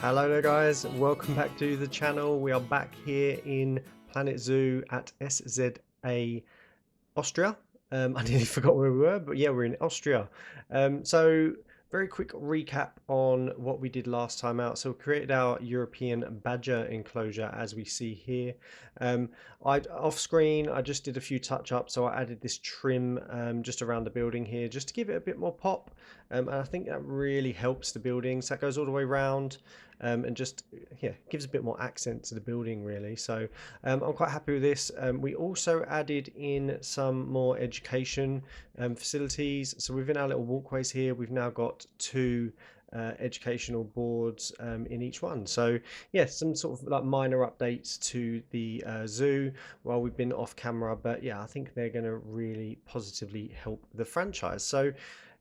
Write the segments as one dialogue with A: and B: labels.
A: Hello there guys, welcome back to the channel. We are back here in Planet Zoo at SZA Austria. I nearly forgot where we were, but yeah, we're in Austria. So very quick recap on what we did last time out. So we created our European badger enclosure as we see here. Um, off screen, I just did a few touch ups. So I added this trim just around the building here, just to give it a bit more pop. And I think that really helps the building. So that goes all the way around. And just gives a bit more accent to the building really. So I'm quite happy with this. We also added in some more education facilities. So within our little walkways here, we've now got two educational boards in each one. So yeah, some sort of like minor updates to the zoo while we've been off camera, but yeah, I think they're going to really positively help the franchise. So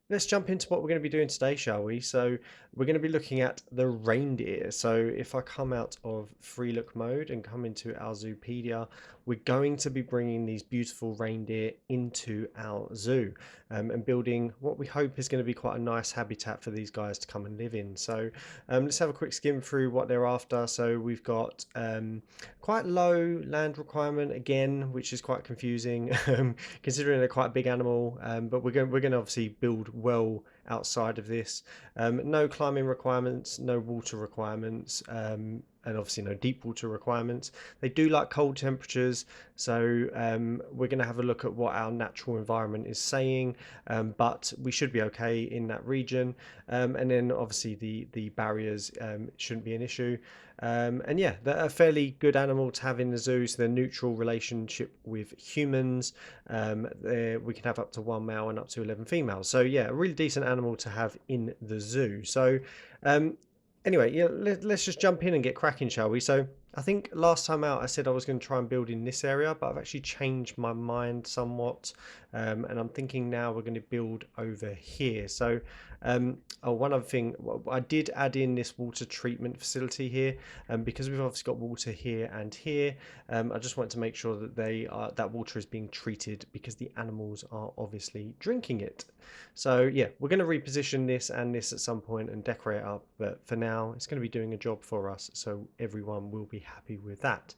A: let's jump into what we're going to be doing today, shall we? So we're going to be looking at the reindeer. So if I come out of free look mode and come into our Zoopedia, we're going to be bringing these beautiful reindeer into our zoo and building what we hope is going to be quite a nice habitat for these guys to come and live in. So let's have a quick skim through what they're after. So we've got quite low land requirement again, which is quite confusing considering they're quite a big animal, but we're going to obviously build well outside of this. No climbing requirements, no water requirements, and obviously no deep water requirements. They do like cold temperatures, so we're going to have a look at what our natural environment is saying, but we should be okay in that region. And then obviously the barriers shouldn't be an issue. And yeah, they're a fairly good animal to have in the zoo, so they're neutral relationship with humans. We can have up to 1 male and up to 11 females. So yeah, a really decent animal to have in the zoo. So anyway, yeah, let's just jump in and get cracking, shall we? So I think last time out I said I was going to try and build in this area, but I've actually changed my mind somewhat, and I'm thinking now we're going to build over here. So one other thing, I did add in this water treatment facility here, because we've obviously got water here and here. I just want to make sure that that water is being treated because the animals are obviously drinking it. So yeah, we're going to reposition this and this at some point and decorate it up, but for now it's going to be doing a job for us, so everyone will be happy with that.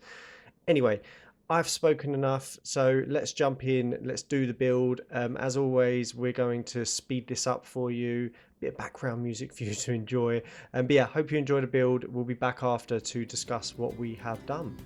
A: Anyway, I've spoken enough, so let's jump in, let's do the build. As always, we're going to speed this up for you, bit of background music for you to enjoy. But yeah, hope you enjoy the build. We'll be back after to discuss what we have done.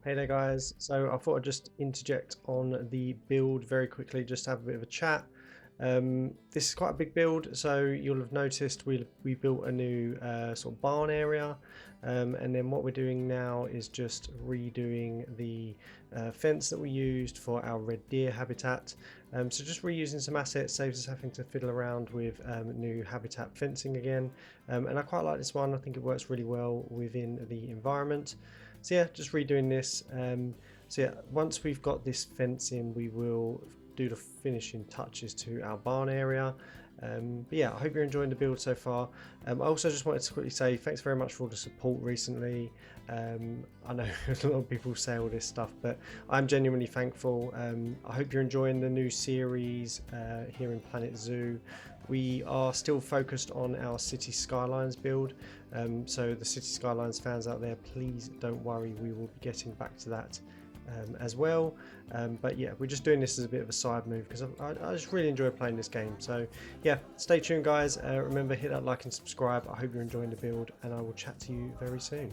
A: Hey there guys, so I thought I'd just interject on the build very quickly, just to have a bit of a chat. This is quite a big build, so you'll have noticed we built a new sort of barn area, and then what we're doing now is just redoing the fence that we used for our red deer habitat. So just reusing some assets saves us having to fiddle around with new habitat fencing again, and I quite like this one. I think it works really well within the environment. So yeah, just redoing this. So yeah, once we've got this fence in, we will do the finishing touches to our barn area. But yeah, I hope you're enjoying the build so far. I also just wanted to quickly say thanks very much for all the support recently. I know a lot of people say all this stuff, but I'm genuinely thankful. I hope you're enjoying the new series here in Planet Zoo. We are still focused on our City Skylines build, so the City Skylines fans out there, please don't worry, we will be getting back to that as well. But yeah, we're just doing this as a bit of a side move because I just really enjoy playing this game. So yeah, stay tuned guys. Remember, hit that like and subscribe. I hope you're enjoying the build, and I will chat to you very soon.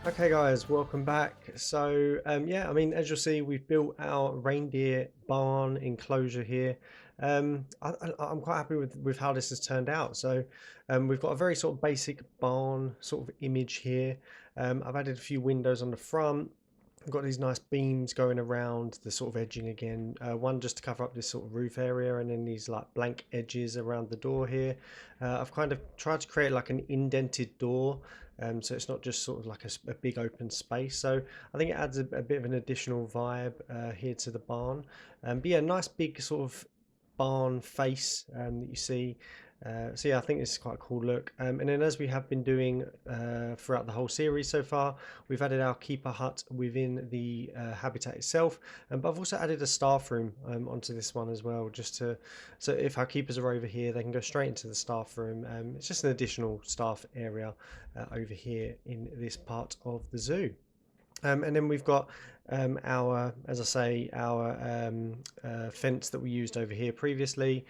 A: Okay guys, welcome back. So yeah, I mean, as you'll see, we've built our reindeer barn enclosure here. I'm quite happy with how this has turned out. So we've got a very sort of basic barn sort of image here. I've added a few windows on the front. I've got these nice beams going around the sort of edging again. One just to cover up this sort of roof area, and then these like blank edges around the door here. I've kind of tried to create like an indented door, so it's not just sort of like a big open space. So I think it adds a bit of an additional vibe here to the barn. But yeah, nice big sort of barn face that you see. So yeah, I think this is quite a cool look. And then as we have been doing throughout the whole series so far, we've added our keeper hut within the habitat itself. But I've also added a staff room onto this one as well, just to, so if our keepers are over here, they can go straight into the staff room. It's just an additional staff area over here in this part of the zoo. And then we've got our, as I say, our fence that we used over here previously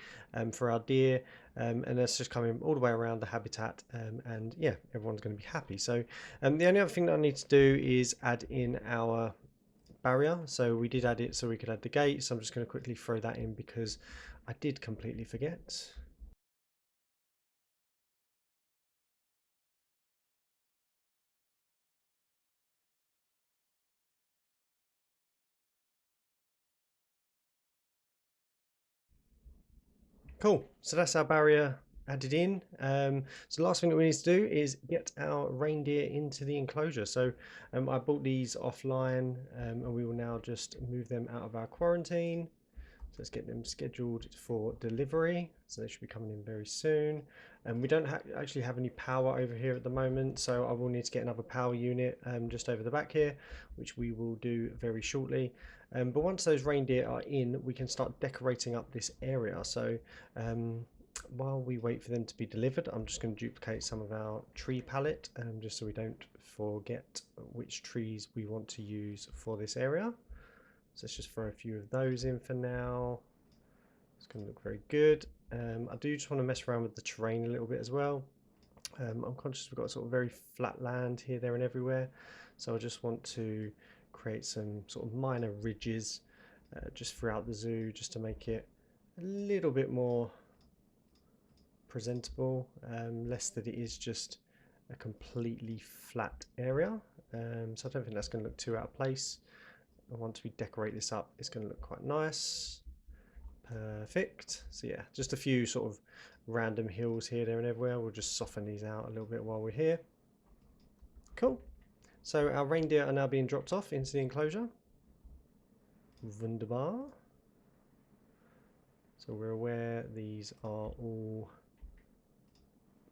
A: for our deer, and that's just coming all the way around the habitat, and yeah, everyone's going to be happy. So the only other thing that I need to do is add in our barrier. So we did add it so we could add the gate, so I'm just going to quickly throw that in because I did completely forget. Cool. So that's our barrier added in. So the last thing that we need to do is get our reindeer into the enclosure. So I bought these offline, and we will now just move them out of our quarantine. So let's get them scheduled for delivery. So they should be coming in very soon. And we don't actually have any power over here at the moment, so I will need to get another power unit just over the back here, which we will do very shortly. But once those reindeer are in, we can start decorating up this area. So while we wait for them to be delivered, I'm just going to duplicate some of our tree palette just so we don't forget which trees we want to use for this area. So let's just throw a few of those in for now. It's going to look very good. I do just want to mess around with the terrain a little bit as well. I'm conscious we've got sort of very flat land here, there and everywhere. So I just want to create some sort of minor ridges just throughout the zoo, just to make it a little bit more presentable, less that it is just a completely flat area. So I don't think that's going to look too out of place. Once we decorate this up, it's going to look quite nice. Perfect. So yeah, just a few sort of random hills here, there and everywhere. We'll just soften these out a little bit while we're here. Cool. So our reindeer are now being dropped off into the enclosure. Wunderbar. So we're aware these are all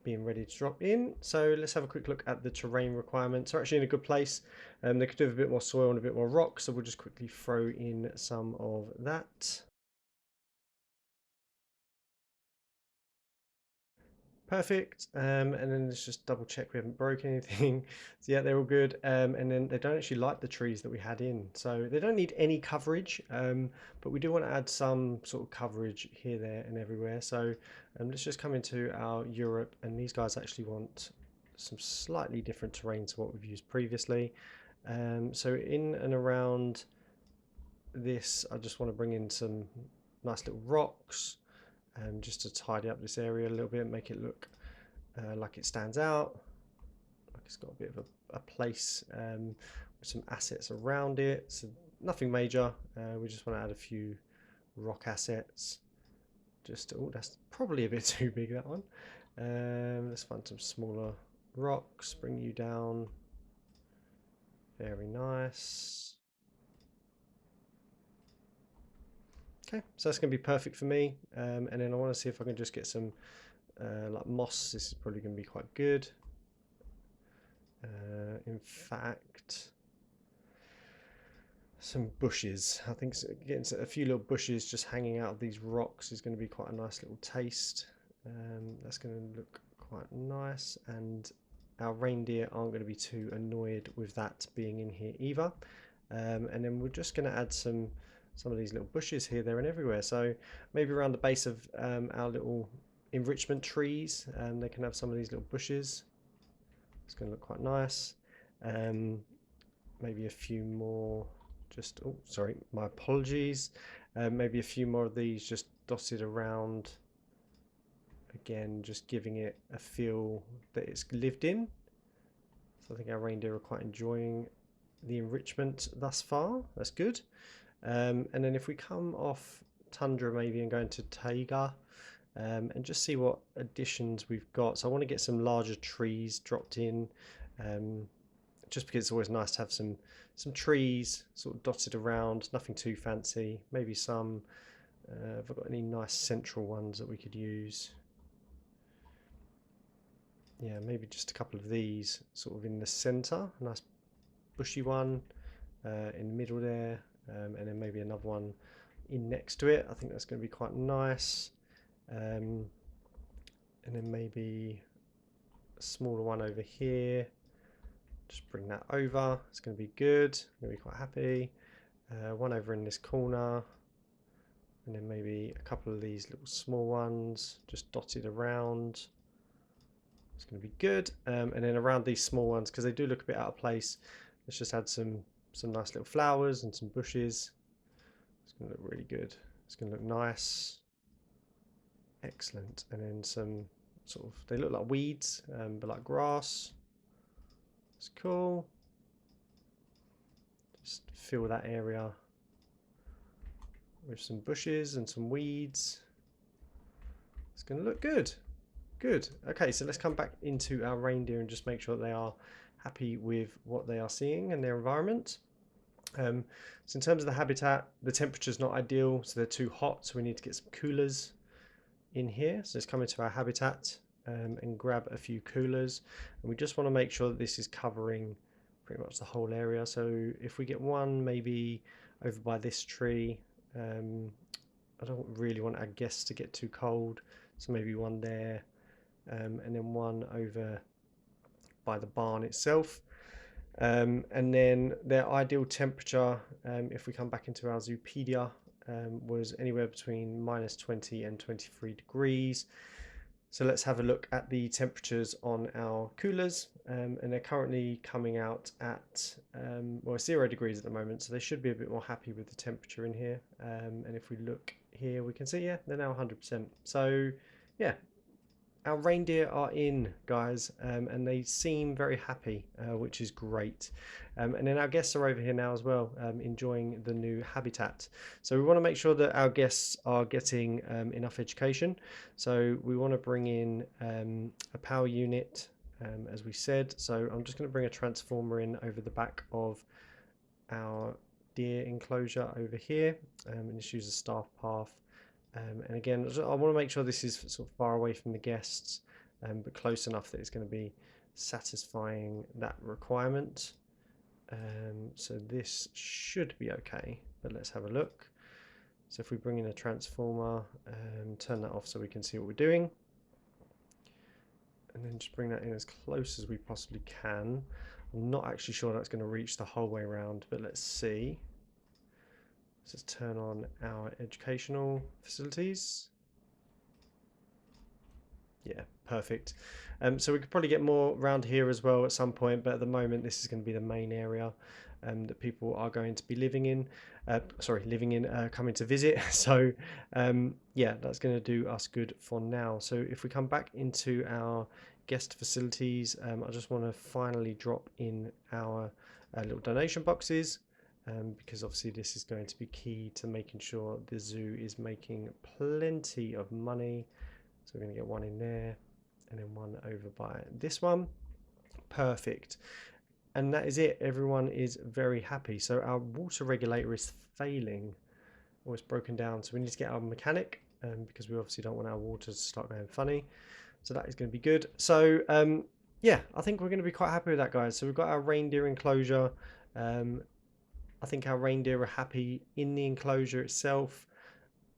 A: being ready to drop in. So let's have a quick look at the terrain requirements. They're actually in a good place. They could do with a bit more soil and a bit more rock, so we'll just quickly throw in some of that. Perfect. And then let's just double check we haven't broken anything. So yeah, they're all good. And then they don't actually like the trees that we had in, so they don't need any coverage, but we do want to add some sort of coverage here, there and everywhere. So let's just come into our Europe, and these guys actually want some slightly different terrain to what we've used previously. So in and around this, I just want to bring in some nice little rocks, just to tidy up this area a little bit, make it look like it stands out, like it's got a bit of a place with some assets around it. So nothing major. We just want to add a few rock assets. Just oh, that's probably a bit too big, that one. Let's find some smaller rocks. Bring you down. Very nice. Okay, so that's going to be perfect for me. And then I want to see if I can just get some like moss. This is probably going to be quite good. In fact, some bushes. I think getting a few little bushes just hanging out of these rocks is going to be quite a nice little taste. That's going to look quite nice, and our reindeer aren't going to be too annoyed with that being in here either. And then we're just going to add some of these little bushes here, there and everywhere. So maybe around the base of our little enrichment trees, they can have some of these little bushes. It's going to look quite nice. Maybe a few more, just, oh, sorry, my apologies. Maybe a few more of these just dotted around. Again, just giving it a feel that it's lived in. So I think our reindeer are quite enjoying the enrichment thus far. That's good. And then if we come off Tundra maybe and go into Taiga, and just see what additions we've got. So I want to get some larger trees dropped in, just because it's always nice to have some trees sort of dotted around, nothing too fancy. Maybe some, have I got any nice central ones that we could use? Yeah, maybe just a couple of these sort of in the center, a nice bushy one in the middle there, and then maybe another one in next to it. I think that's going to be quite nice. And then maybe a smaller one over here. Just bring that over. It's going to be good. I'm going to be quite happy. One over in this corner, and then maybe a couple of these little small ones just dotted around. It's going to be good. And then around these small ones, because they do look a bit out of place, let's just add some nice little flowers and some bushes. It's going to look really good. It's going to look nice. Excellent. And then some sort of, they look like weeds, but like grass. It's cool. Just fill that area with some bushes and some weeds. It's going to look good. Good. Okay, so let's come back into our reindeer and just make sure that they are happy with what they are seeing and their environment. So in terms of the habitat, the temperature's not ideal, so they're too hot, so we need to get some coolers in here. So let's come into our habitat and grab a few coolers, and we just want to make sure that this is covering pretty much the whole area. So if we get one maybe over by this tree, I don't really want our guests to get too cold, so maybe one there, and then one over by the barn itself. And then their ideal temperature, if we come back into our Zoopedia, was anywhere between -20 and 23 degrees. So let's have a look at the temperatures on our coolers, and they're currently coming out at well, 0 degrees at the moment, so they should be a bit more happy with the temperature in here. And if we look here, we can see, yeah, they're now 100%. So yeah, our reindeer are in, guys, and they seem very happy, which is great. And then our guests are over here now as well, enjoying the new habitat. So we want to make sure that our guests are getting enough education. So we want to bring in a power unit, as we said. So I'm just going to bring a transformer in over the back of our deer enclosure over here, and just use a staff path. And again, I want to make sure this is sort of far away from the guests, but close enough that it's going to be satisfying that requirement. So this should be okay, but let's have a look. So if we bring in a transformer, turn that off so we can see what we're doing. And then just bring that in as close as we possibly can. I'm not actually sure that's going to reach the whole way around, but let's see. Let's turn on our educational facilities. Yeah, perfect. So we could probably get more around here as well at some point, but at the moment this is going to be the main area that people are going to be living in. Coming to visit. So yeah, that's going to do us good for now. So if we come back into our guest facilities, I just want to finally drop in our little donation boxes. Because obviously this is going to be key to making sure the zoo is making plenty of money. So we're going to get one in there and then one over by this one. Perfect. And that is it. Everyone is very happy. So our water regulator is failing, or it's broken down. So we need to get our mechanic, because we obviously don't want our water to start going funny. So that is going to be good. So yeah, I think we're going to be quite happy with that, guys. So we've got our reindeer enclosure. I think our reindeer are happy in the enclosure itself.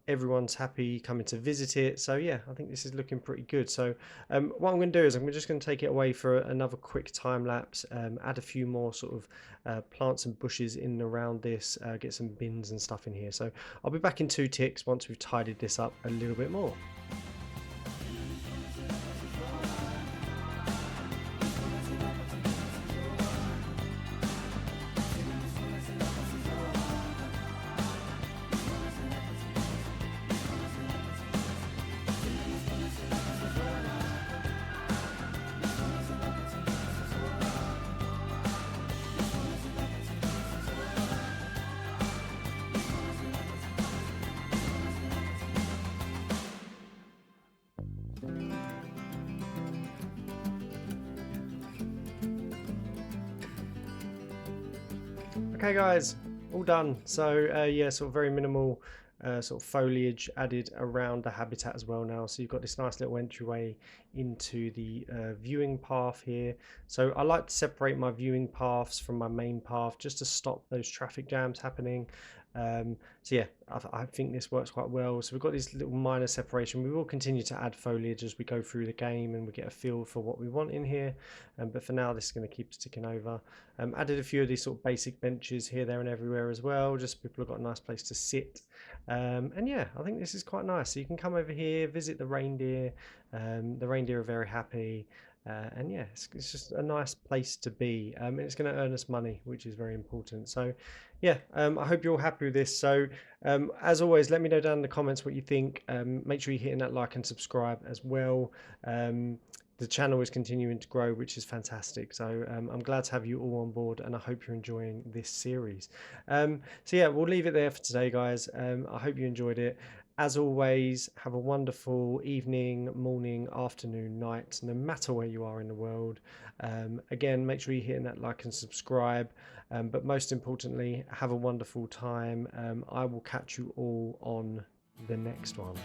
A: Everyone's happy coming to visit it. So yeah, I think this is looking pretty good. So what I'm going to do is I'm just going to take it away for another quick time lapse, add a few more sort of plants and bushes in and around this, get some bins and stuff in here. So I'll be back in 2 ticks once we've tidied this up a little bit more. Okay guys, all done. So yeah, sort of very minimal sort of foliage added around the habitat as well now. So you've got this nice little entryway into the viewing path here. So I like to separate my viewing paths from my main path just to stop those traffic jams happening. So yeah, I think this works quite well. So we've got this little minor separation. We will continue to add foliage as we go through the game and we get a feel for what we want in here. But for now, this is going to keep us ticking over. Added a few of these sort of basic benches here, there and everywhere as well. Just people have got a nice place to sit. And yeah, I think this is quite nice. So you can come over here, visit the reindeer. The reindeer are very happy. And yeah, it's just a nice place to be, and it's going to earn us money, which is very important. So yeah, I hope you're all happy with this. So as always, let me know down in the comments what you think. Make sure you're hitting that like and subscribe as well. The channel is continuing to grow, which is fantastic. So I'm glad to have you all on board, and I hope you're enjoying this series. So yeah, we'll leave it there for today, guys. I hope you enjoyed it. As always, have a wonderful evening, morning, afternoon, night, no matter where you are in the world. Again, make sure you're hitting that like and subscribe. But most importantly, have a wonderful time. I will catch you all on the next one.